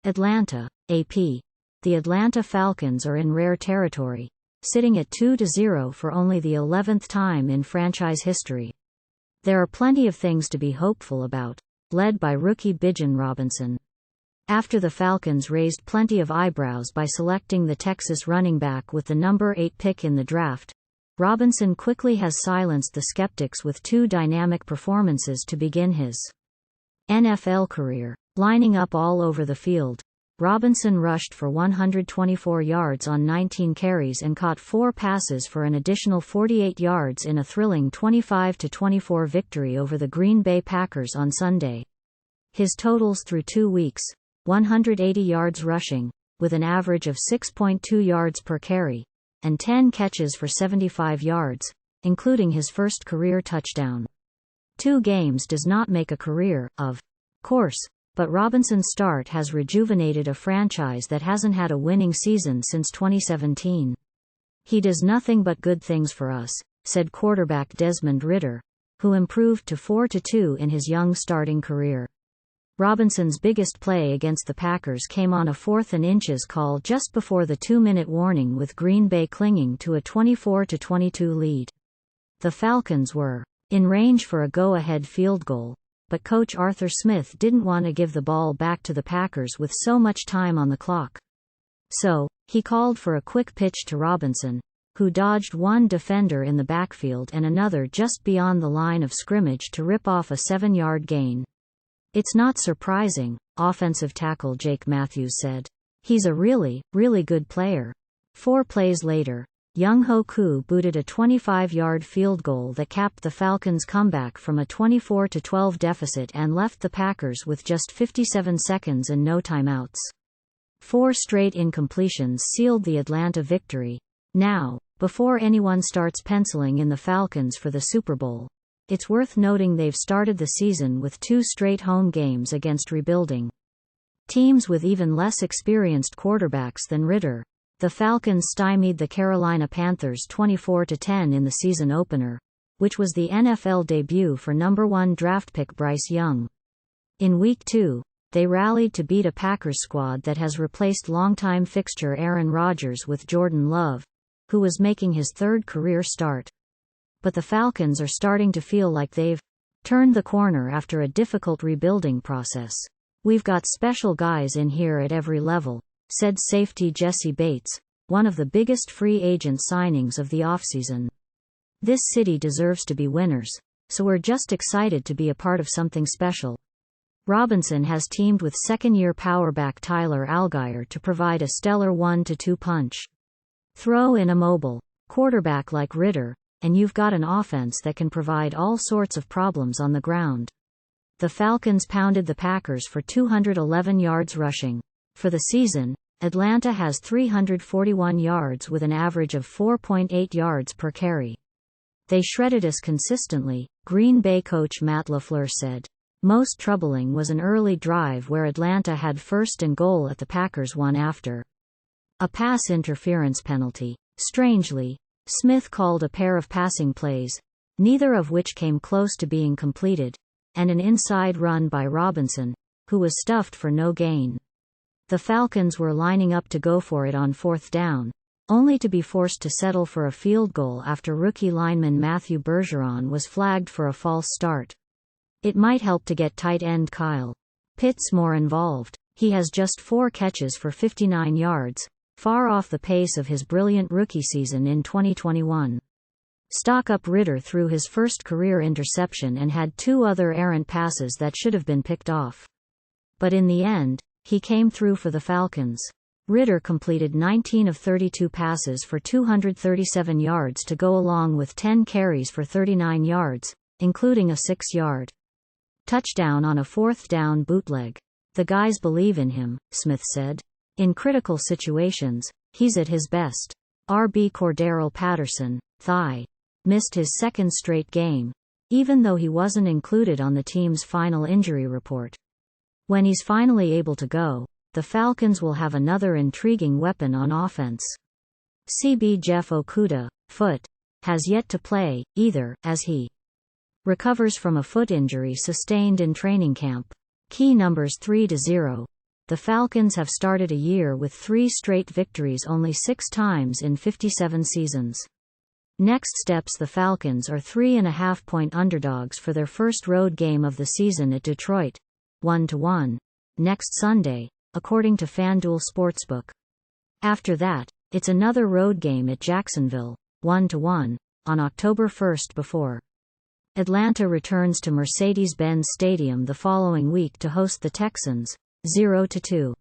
Atlanta, AP. The Atlanta Falcons are in rare territory, sitting at 2-0 for only the 11th time in franchise history. There are plenty of things to be hopeful about, led by rookie Bijan Robinson. After the Falcons raised plenty of eyebrows by selecting the Texas running back with the number 8 pick in the draft, Robinson quickly has silenced the skeptics with 2 dynamic performances to begin his NFL career. Lining up all over the field, Robinson rushed for 124 yards on 19 carries and caught 4 passes for an additional 48 yards in a thrilling 25-24 victory over the Green Bay Packers on Sunday. His totals through 2 weeks: 180 yards rushing, with an average of 6.2 yards per carry, and 10 catches for 75 yards, including his first career touchdown. 2 games does not make a career, of course, but Robinson's start has rejuvenated a franchise that hasn't had a winning season since 2017. "He does nothing but good things for us," said quarterback Desmond Ridder, who improved to 4-2 in his young starting career. Robinson's biggest play against the Packers came on a 4th and inches call just before the 2-minute warning, with Green Bay clinging to a 24-22 lead. The Falcons were in range for a go-ahead field goal, but coach Arthur Smith didn't want to give the ball back to the Packers with so much time on the clock. So, he called for a quick pitch to Robinson, who dodged one defender in the backfield and another just beyond the line of scrimmage to rip off a 7-yard gain. "It's not surprising," offensive tackle Jake Matthews said. "He's a really, really good player." 4 plays later, Younghoe Koo booted a 25-yard field goal that capped the Falcons' comeback from a 24-12 deficit and left the Packers with just 57 seconds and no timeouts. 4 straight incompletions sealed the Atlanta victory. Now, before anyone starts penciling in the Falcons for the Super Bowl, it's worth noting they've started the season with 2 straight home games against rebuilding teams with even less experienced quarterbacks than Ridder. The Falcons stymied the Carolina Panthers 24-10 in the season opener, which was the NFL debut for number 1 draft pick Bryce Young. In Week 2, they rallied to beat a Packers squad that has replaced longtime fixture Aaron Rodgers with Jordan Love, who was making his 3rd career start. But the Falcons are starting to feel like they've turned the corner after a difficult rebuilding process. "We've got special guys in here at every level," said safety Jesse Bates, one of the biggest free agent signings of the offseason. "This city deserves to be winners, so we're just excited to be a part of something special." Robinson has teamed with second-year powerback Tyler Allgeier to provide a stellar 1-2 punch. Throw in a mobile quarterback like Ridder, and you've got an offense that can provide all sorts of problems on the ground. The Falcons pounded the Packers for 211 yards rushing. For the season, Atlanta has 341 yards with an average of 4.8 yards per carry. "They shredded us consistently," Green Bay coach Matt LaFleur said. Most troubling was an early drive where Atlanta had 1st and goal at the Packers' 1 after a pass interference penalty. Strangely, Smith called a pair of passing plays, neither of which came close to being completed, and an inside run by Robinson, who was stuffed for no gain. The Falcons were lining up to go for it on 4th down, only to be forced to settle for a field goal after rookie lineman Matthew Bergeron was flagged for a false start. It might help to get tight end Kyle Pitts more involved. He has just 4 catches for 59 yards, far off the pace of his brilliant rookie season in 2021. Stock up Ridder threw his first career interception and had 2 other errant passes that should have been picked off. But in the end, he came through for the Falcons. Ridder completed 19 of 32 passes for 237 yards to go along with 10 carries for 39 yards, including a 6-yard touchdown on a 4th down bootleg. "The guys believe in him," Smith said. "In critical situations, he's at his best." RB Cordarrelle Patterson, thigh, missed his 2nd straight game, even though he wasn't included on the team's final injury report. When he's finally able to go, the Falcons will have another intriguing weapon on offense. CB Jeff Okudah, foot, has yet to play, either, as he recovers from a foot injury sustained in training camp. Key numbers 3-0. The Falcons have started a year with 3 straight victories only 6 times in 57 seasons. Next steps: the Falcons are 3.5-point underdogs for their first road game of the season at Detroit, 1-1, next Sunday, according to FanDuel Sportsbook. After that, it's another road game at Jacksonville, 1-1, on October 1st before Atlanta returns to Mercedes-Benz Stadium the following week to host the Texans, 0-2.